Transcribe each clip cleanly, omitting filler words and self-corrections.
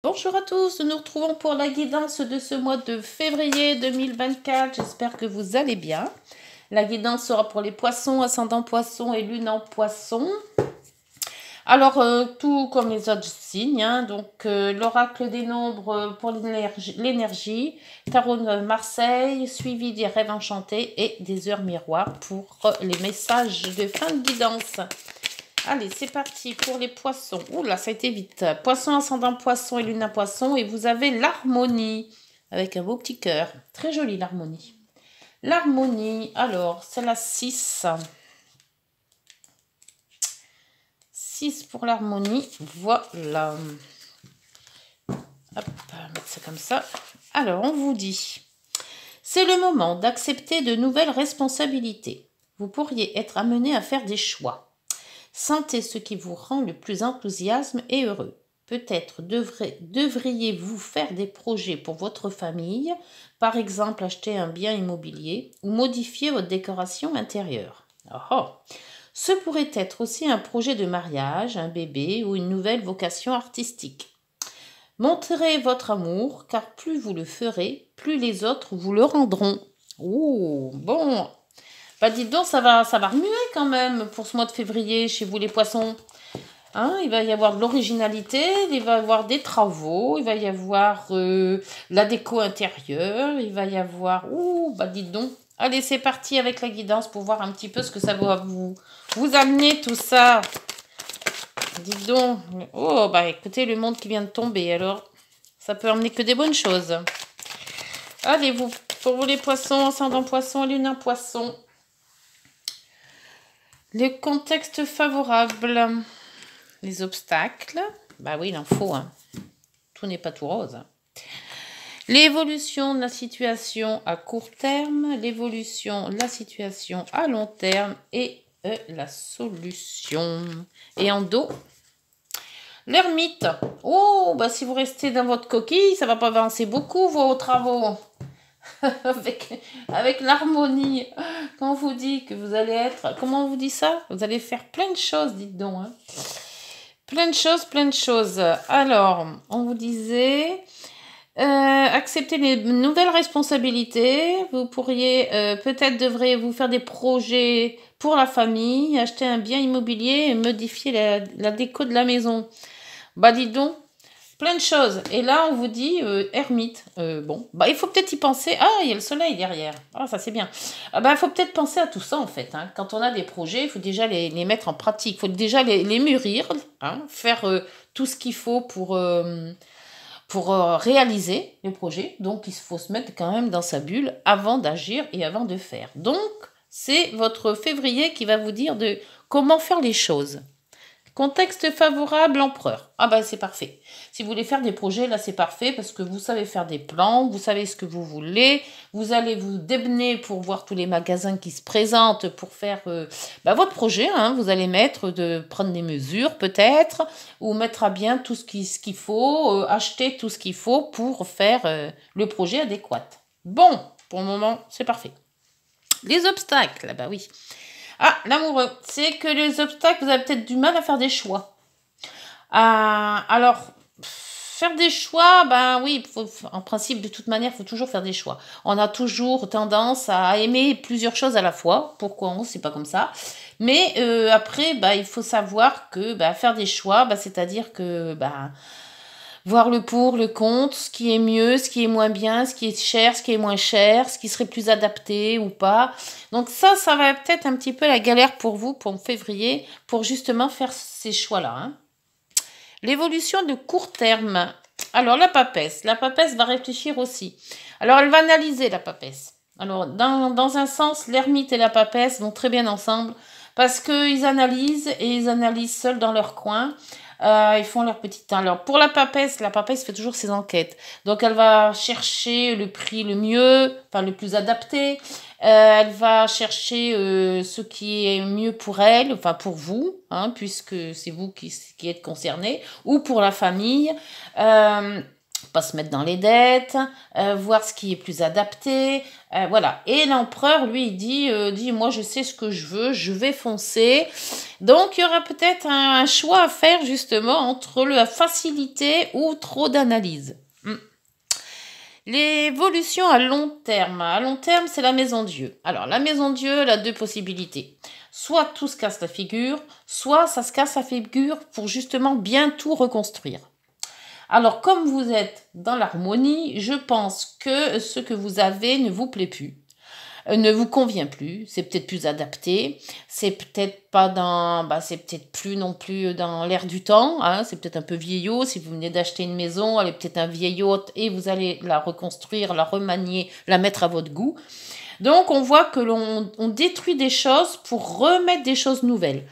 Bonjour à tous, nous nous retrouvons pour la guidance de ce mois de février 2024. J'espère que vous allez bien. La guidance sera pour les poissons, ascendant poisson et lune en poisson. Alors, tout comme les autres signes, hein, donc l'oracle des nombres pour l'énergie, tarot de Marseille, suivi des rêves enchantés et des heures miroirs pour les messages de fin de guidance. Allez, c'est parti pour les poissons. Ouh là, ça a été vite. Poisson, ascendant poisson et lune à poisson. Et vous avez l'harmonie avec un beau petit cœur. Très jolie l'harmonie. L'harmonie, alors, c'est la 6. 6 pour l'harmonie. Voilà. Hop, on va mettre ça comme ça. Alors, on vous dit, c'est le moment d'accepter de nouvelles responsabilités. Vous pourriez être amené à faire des choix. Sentez ce qui vous rend le plus enthousiasme et heureux. Peut-être devriez-vous faire des projets pour votre famille, par exemple acheter un bien immobilier ou modifier votre décoration intérieure. Oh. Ce pourrait être aussi un projet de mariage, un bébé ou une nouvelle vocation artistique. Montrez votre amour, car plus vous le ferez, plus les autres vous le rendront. Oh, bon. Bah dites donc, ça va remuer quand même pour ce mois de février chez vous les poissons. Hein, il va y avoir de l'originalité, il va y avoir des travaux, il va y avoir la déco intérieure, il va y avoir... Ouh, bah dites donc. Allez, c'est parti avec la guidance pour voir un petit peu ce que ça va vous amener tout ça. Dites donc. Oh, bah écoutez, le monde qui vient de tomber, alors ça peut emmener que des bonnes choses. Allez, pour vous les poissons, ascendant poisson, lune en poisson. Le contexte favorable, les obstacles, bah oui, il en faut, hein. Tout n'est pas tout rose. L'évolution de la situation à court terme, l'évolution de la situation à long terme et la solution. Et en dos, l'ermite. Oh, bah si vous restez dans votre coquille, ça va pas avancer beaucoup vos travaux. avec l'harmonie. Quand on vous dit que vous allez être... Comment on vous dit ça? Vous allez faire plein de choses, dites donc. Hein. Plein de choses. Alors, on vous disait... accepter les nouvelles responsabilités. Vous pourriez... peut-être devriez-vous faire des projets pour la famille, acheter un bien immobilier et modifier la déco de la maison. Bah, dites donc. Plein de choses. Et là, on vous dit ermite. Bon, bah il faut peut-être y penser. Ah, il y a le soleil derrière. Ah, ça c'est bien. Ah, bah, il faut peut-être penser à tout ça en fait. Hein. Quand on a des projets, il faut déjà les mettre en pratique. Il faut déjà les mûrir, hein, faire tout ce qu'il faut pour réaliser les projets. Donc, il faut se mettre quand même dans sa bulle avant d'agir et avant de faire. Donc, c'est votre février qui va vous dire de comment faire les choses. Contexte favorable, empereur. Ah bah c'est parfait. Si vous voulez faire des projets, là c'est parfait parce que vous savez faire des plans, vous savez ce que vous voulez, vous allez vous démener pour voir tous les magasins qui se présentent pour faire votre projet. Hein. Vous allez prendre des mesures peut-être, ou mettre à bien tout ce qu'il faut, acheter tout ce qu'il faut pour faire le projet adéquat. Bon, pour le moment, c'est parfait. Les obstacles, bah oui. Ah, l'amoureux, c'est que les obstacles, vous avez peut-être du mal à faire des choix. Alors, faire des choix, ben oui, en principe, de toute manière, il faut toujours faire des choix. On a toujours tendance à aimer plusieurs choses à la fois. Pourquoi on ne sait pas comme ça. Mais après, il faut savoir que faire des choix, c'est-à-dire que... voir le pour, le contre, ce qui est mieux, ce qui est moins bien, ce qui est cher, ce qui est moins cher, ce qui serait plus adapté ou pas. Donc ça va peut-être un petit peu la galère pour vous, pour février, pour justement faire ces choix-là. Hein. L'évolution de court terme. Alors la papesse va réfléchir aussi. Alors elle va analyser la papesse. Alors dans un sens, l'ermite et la papesse vont très bien ensemble parce qu'ils analysent et ils analysent seuls dans leur coin. Ils font leur petit temps. Alors pour la papesse fait toujours ses enquêtes. Donc elle va chercher le prix le mieux, enfin le plus adapté. Elle va chercher ce qui est mieux pour elle, enfin pour vous, puisque c'est vous qui êtes concerné, ou pour la famille. pas se mettre dans les dettes, voir ce qui est plus adapté, voilà. Et l'empereur, lui, il dit, moi je sais ce que je vais foncer. Donc il y aura peut-être un choix à faire justement entre la facilité ou trop d'analyse. L'évolution à long terme. À long terme, c'est la maison Dieu. Alors, la maison Dieu, elle a deux possibilités. Soit tout se casse la figure, soit ça se casse la figure pour justement bien tout reconstruire. Alors, comme vous êtes dans l'harmonie, je pense que ce que vous avez ne vous plaît plus, ne vous convient plus, c'est peut-être plus adapté, c'est peut-être pas c'est peut-être plus non plus dans l'air du temps, hein, c'est peut-être un peu vieillot. Si vous venez d'acheter une maison, elle est peut-être un vieillot et vous allez la reconstruire, la remanier, la mettre à votre goût. Donc, on voit que on détruit des choses pour remettre des choses nouvelles.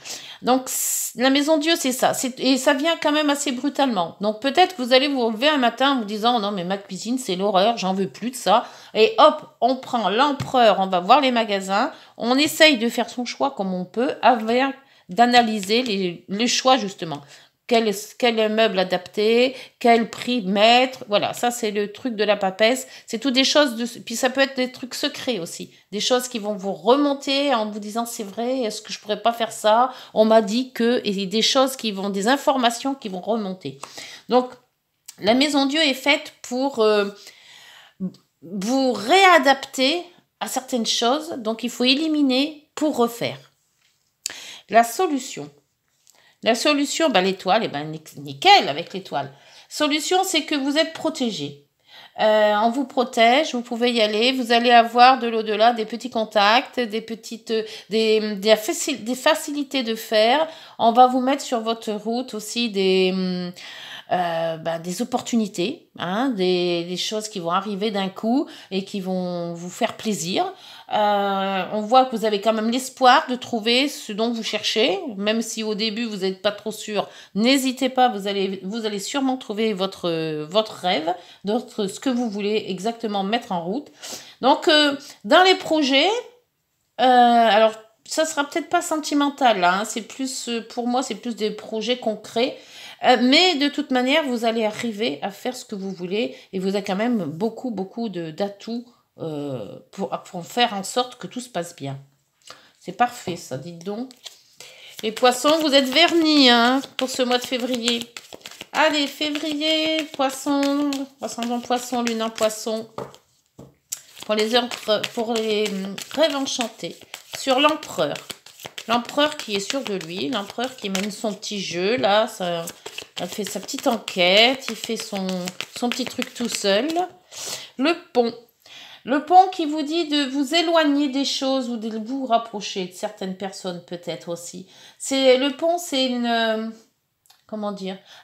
Donc, la maison Dieu, c'est ça. Et ça vient quand même assez brutalement. Donc, peut-être que vous allez vous lever un matin en vous disant, non, mais ma cuisine, c'est l'horreur, j'en veux plus de ça. Et hop, on prend l'empereur, on va voir les magasins, on essaye de faire son choix comme on peut, avec d'analyser les choix, justement. Quel meuble adapté, quel prix mettre, voilà, ça c'est le truc de la papesse, c'est tout des choses, puis ça peut être des trucs secrets aussi, des choses qui vont vous remonter en vous disant c'est vrai, est-ce que je pourrais pas faire ça, on m'a dit que, et des choses des informations qui vont remonter. Donc, la maison Dieu est faite pour vous réadapter à certaines choses, donc il faut éliminer pour refaire. La solution, l'étoile, nickel avec l'étoile. Solution, c'est que vous êtes protégé. On vous protège, vous pouvez y aller, vous allez avoir de l'au-delà des petits contacts, des facilités de faire. On va vous mettre sur votre route aussi des opportunités, hein, des choses qui vont arriver d'un coup et qui vont vous faire plaisir. On voit que vous avez quand même l'espoir de trouver ce dont vous cherchez, même si au début vous n'êtes pas trop sûr, n'hésitez pas, vous allez sûrement trouver votre rêve, ce que vous voulez exactement mettre en route. Donc, dans les projets, alors ça sera peut-être pas sentimental, là, hein, c'est plus, pour moi, c'est plus des projets concrets. Mais de toute manière, vous allez arriver à faire ce que vous voulez et vous avez quand même beaucoup d'atouts pour faire en sorte que tout se passe bien. C'est parfait ça, dites donc. Les poissons, vous êtes vernis hein, pour ce mois de février. Allez, février, poisson, ascendant poisson, lune en poisson. Pour les rêves enchantés. Sur l'empereur. L'empereur qui est sûr de lui, l'empereur qui mène son petit jeu, là, il fait sa petite enquête, il fait son petit truc tout seul. Le pont. Le pont qui vous dit de vous éloigner des choses ou de vous rapprocher de certaines personnes peut-être aussi. Le pont, c'est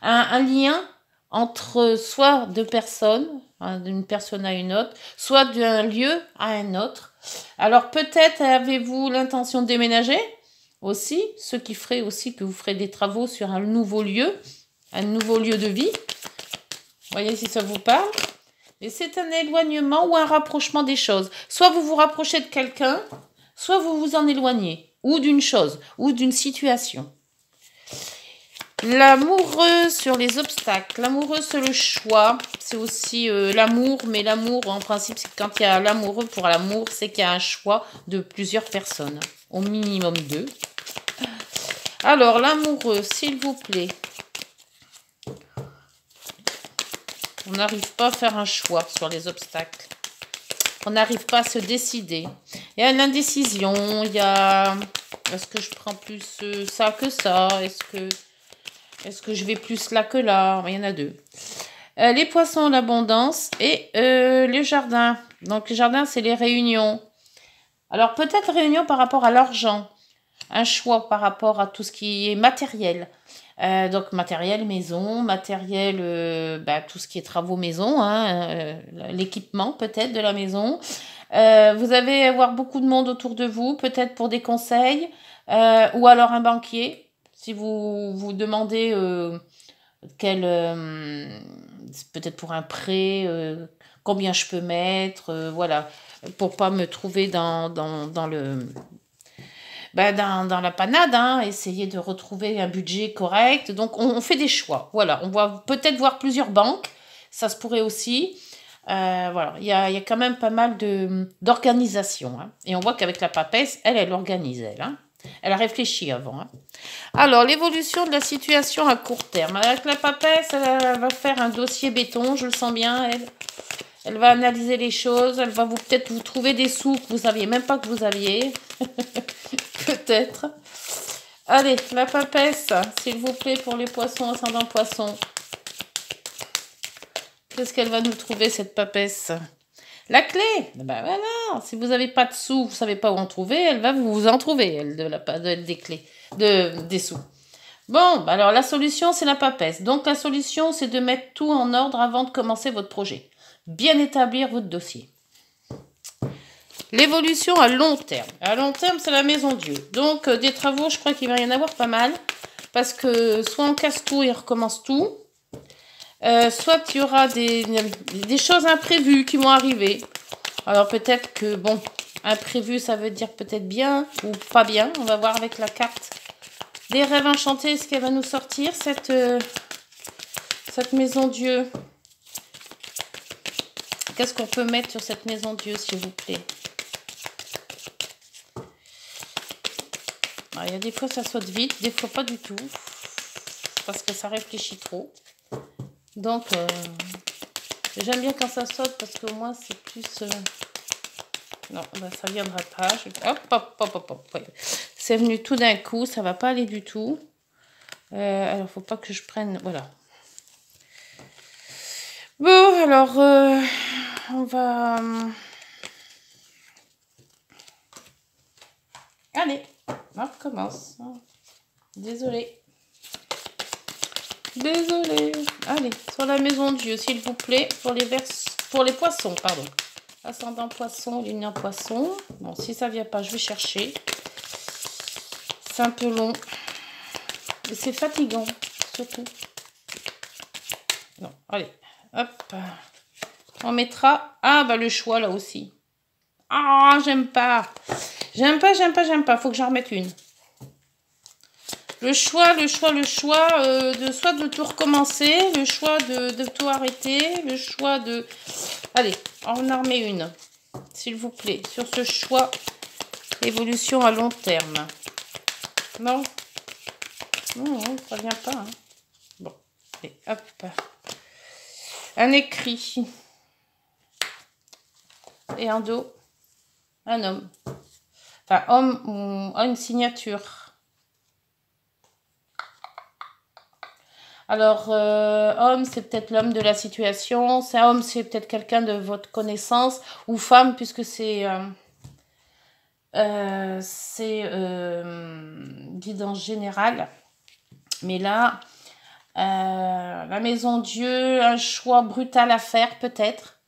un lien entre soit deux personnes, hein, d'une personne à une autre, soit d'un lieu à un autre. Alors peut-être avez-vous l'intention de déménager aussi, ce qui ferait aussi que vous ferez des travaux sur un nouveau lieu de vie. Voyez si ça vous parle. Et c'est un éloignement ou un rapprochement des choses. Soit vous vous rapprochez de quelqu'un, soit vous vous en éloignez, ou d'une chose, ou d'une situation. L'amoureux sur les obstacles. L'amoureux, c'est le choix. C'est aussi l'amour, mais l'amour, en principe, c'est quand il y a l'amoureux pour l'amour, c'est qu'il y a un choix de plusieurs personnes. Au minimum 2. Alors, l'amoureux, s'il vous plaît. On n'arrive pas à faire un choix sur les obstacles. On n'arrive pas à se décider. Il y a l'indécision, il y a... Est-ce que je prends plus ça que ça? Est-ce que je vais plus là que là? Il y en a 2. Les poissons, l'abondance et le jardin. Donc, le jardin, c'est les réunions. Alors, peut-être réunions par rapport à l'argent. Un choix par rapport à tout ce qui est matériel. Donc matériel maison, matériel, tout ce qui est travaux maison, hein, l'équipement peut-être de la maison. Vous allez avoir beaucoup de monde autour de vous, peut-être pour des conseils, ou alors un banquier, si vous vous demandez peut-être pour un prêt, combien je peux mettre, voilà, pour pas me trouver dans la panade, hein, essayer de retrouver un budget correct. Donc, on fait des choix. Voilà, on va peut-être voir plusieurs banques. Ça se pourrait aussi. Voilà, il y a quand même pas mal d'organisation. Hein. Et on voit qu'avec la papesse, elle organise, elle. Hein. Elle a réfléchi avant. Hein. Alors, l'évolution de la situation à court terme. Avec la papesse, elle va faire un dossier béton, je le sens bien, elle. Elle va analyser les choses, elle va peut-être vous trouver des sous que vous ne saviez même pas que vous aviez. Peut-être. Allez, la papesse, s'il vous plaît, pour les poissons, ascendant poisson. Qu'est-ce qu'elle va nous trouver, cette papesse? La clé. Ben voilà, si vous n'avez pas de sous, vous ne savez pas où en trouver, elle va vous en trouver, elle, des clés, des sous. Bon, ben alors la solution, c'est la papesse. Donc la solution, c'est de mettre tout en ordre avant de commencer votre projet. Bien établir votre dossier. L'évolution à long terme. À long terme, c'est la maison Dieu. Donc, des travaux, je crois qu'il va y en avoir pas mal. Parce que soit on casse tout et on recommence tout. Soit il y aura des choses imprévues qui vont arriver. Alors, peut-être que, bon, imprévu, ça veut dire peut-être bien ou pas bien. On va voir avec la carte des rêves enchantés ce qu'elle va nous sortir, cette maison Dieu. Qu'est-ce qu'on peut mettre sur cette maison Dieu, s'il vous plaît? Alors, il y a des fois ça saute vite, des fois pas du tout. Parce que ça réfléchit trop. Donc, j'aime bien quand ça saute parce que moi c'est plus... Non, ben, ça viendra pas. Hop, hop, hop, hop, hop. C'est venu tout d'un coup, ça va pas aller du tout. Alors, faut pas que je prenne... Voilà. Bon, alors, on va... Allez, on recommence. Désolée. Désolée. Allez, sur la maison Dieu, s'il vous plaît, pour les poissons, pardon. Ascendant poisson, ligne en poisson. Bon, si ça vient pas, je vais chercher. C'est un peu long. Et c'est fatigant, surtout. Non, allez, hop. On mettra... Ah, bah le choix, là aussi. Ah, j'aime pas. J'aime pas. Faut que j'en remette une. Le choix, soit de tout recommencer, le choix de tout arrêter, le choix de... Allez, on en remet une, s'il vous plaît, sur ce choix, évolution à long terme. Non, ça vient pas. Hein. Bon, allez, hop. Un écrit. Et en dos, un homme. Enfin, homme ou une signature. Alors, homme, c'est peut-être l'homme de la situation. Homme, c'est peut-être quelqu'un de votre connaissance. Ou femme, puisque c'est guidance générale. Mais là, la maison Dieu, un choix brutal à faire, peut-être.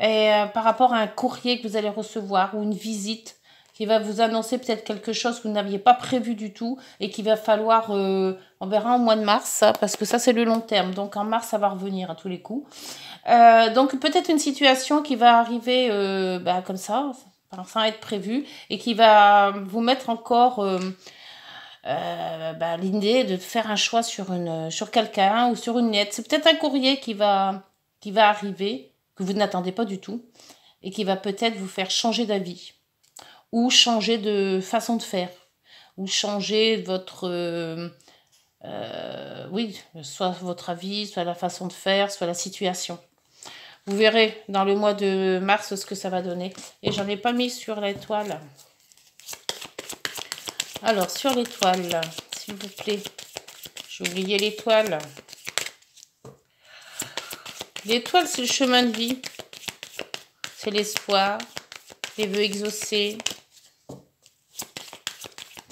Et par rapport à un courrier que vous allez recevoir ou une visite qui va vous annoncer peut-être quelque chose que vous n'aviez pas prévu du tout et qu'il va falloir, on verra en mois de mars, ça, parce que ça c'est le long terme, donc en mars ça va revenir à tous les coups. Donc peut-être une situation qui va arriver comme ça, sans être prévue, et qui va vous mettre encore l'idée de faire un choix sur quelqu'un ou sur une lettre. C'est peut-être un courrier qui va arriver, que vous n'attendez pas du tout, et qui va peut-être vous faire changer d'avis. Ou changer de façon de faire, ou changer votre, soit votre avis, soit la façon de faire, soit la situation. Vous verrez dans le mois de mars ce que ça va donner. Et j'en ai pas mis sur l'étoile. Alors, sur l'étoile, s'il vous plaît. J'ai oublié l'étoile. L'étoile, c'est le chemin de vie. C'est l'espoir, les vœux exaucés.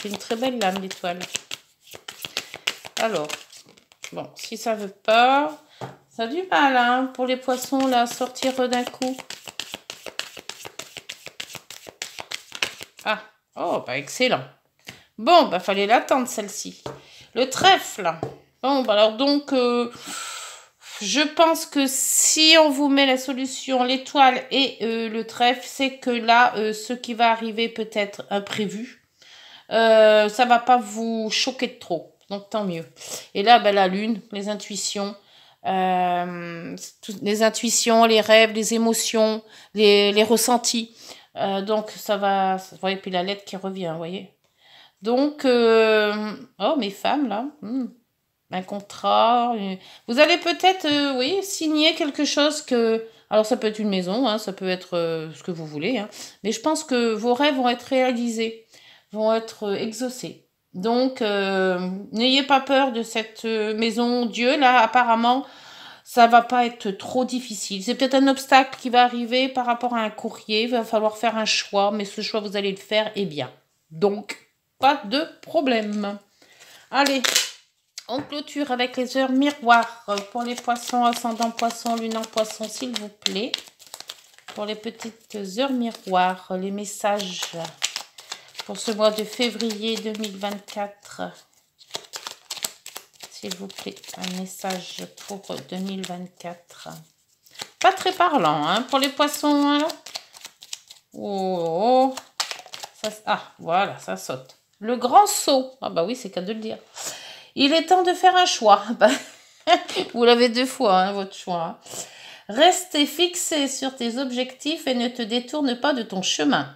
C'est une très belle lame, l'étoile. Alors, bon, si ça veut pas, ça a du mal, hein, pour les poissons, là, sortir d'un coup. Ah, oh, bah, excellent. Bon, bah, fallait l'attendre, celle-ci. Le trèfle. Bon, bah, alors, donc, je pense que si on vous met la solution, l'étoile et le trèfle, c'est que là, ce qui va arriver peut être imprévu. Ça va pas vous choquer de trop, donc tant mieux. Et là, la lune, les intuitions, les intuitions, les rêves, les émotions, les ressentis. Donc, ça va... Vous voyez, puis la lettre qui revient, vous voyez. Donc, oh, mes femmes, là, un contrat. Vous allez peut-être, oui, signer quelque chose que... Alors, ça peut être une maison, hein, ça peut être ce que vous voulez. Hein, mais je pense que vos rêves vont être réalisés, vont être exaucés. Donc, n'ayez pas peur de cette maison Dieu. Là, apparemment, ça va pas être trop difficile. C'est peut-être un obstacle qui va arriver par rapport à un courrier. Il va falloir faire un choix, mais ce choix, vous allez le faire et bien. Donc, pas de problème. Allez, on clôture avec les heures miroirs pour les poissons, ascendant poisson, lune en poisson, s'il vous plaît. Pour les petites heures miroirs, les messages pour ce mois de février 2024. S'il vous plaît, un message pour 2024. Pas très parlant, hein, pour les poissons. Hein. Oh, ça, ah, voilà, ça saute. Le grand saut. Ah bah oui, c'est qu'à de le dire. Il est temps de faire un choix. Vous l'avez 2 fois, hein, votre choix. Restez fixé sur tes objectifs et ne te détourne pas de ton chemin.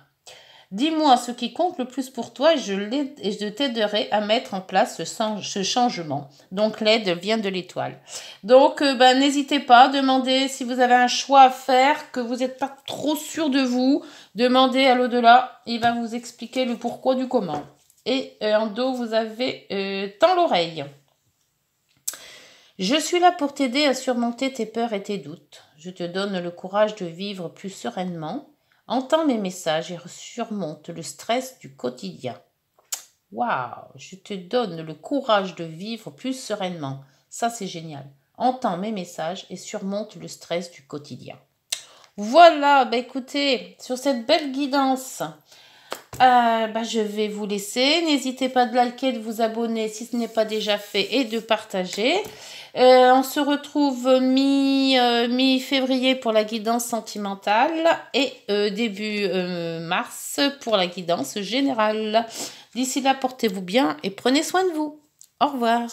Dis-moi ce qui compte le plus pour toi et je t'aiderai à mettre en place ce changement. Donc, l'aide vient de l'étoile. Donc, n'hésitez pas à demander si vous avez un choix à faire, que vous n'êtes pas trop sûr de vous. Demandez à l'au-delà. Il va vous expliquer le pourquoi du comment. Et en dos, vous avez tends l'oreille. Je suis là pour t'aider à surmonter tes peurs et tes doutes. Je te donne le courage de vivre plus sereinement. Entends mes messages et surmonte le stress du quotidien. Waouh, je te donne le courage de vivre plus sereinement. Ça, c'est génial. Entends mes messages et surmonte le stress du quotidien. Voilà, écoutez, sur cette belle guidance, je vais vous laisser. N'hésitez pas de liker, de vous abonner si ce n'est pas déjà fait et de partager. On se retrouve mi-février pour la guidance sentimentale et début mars pour la guidance générale. D'ici là, portez-vous bien et prenez soin de vous. Au revoir.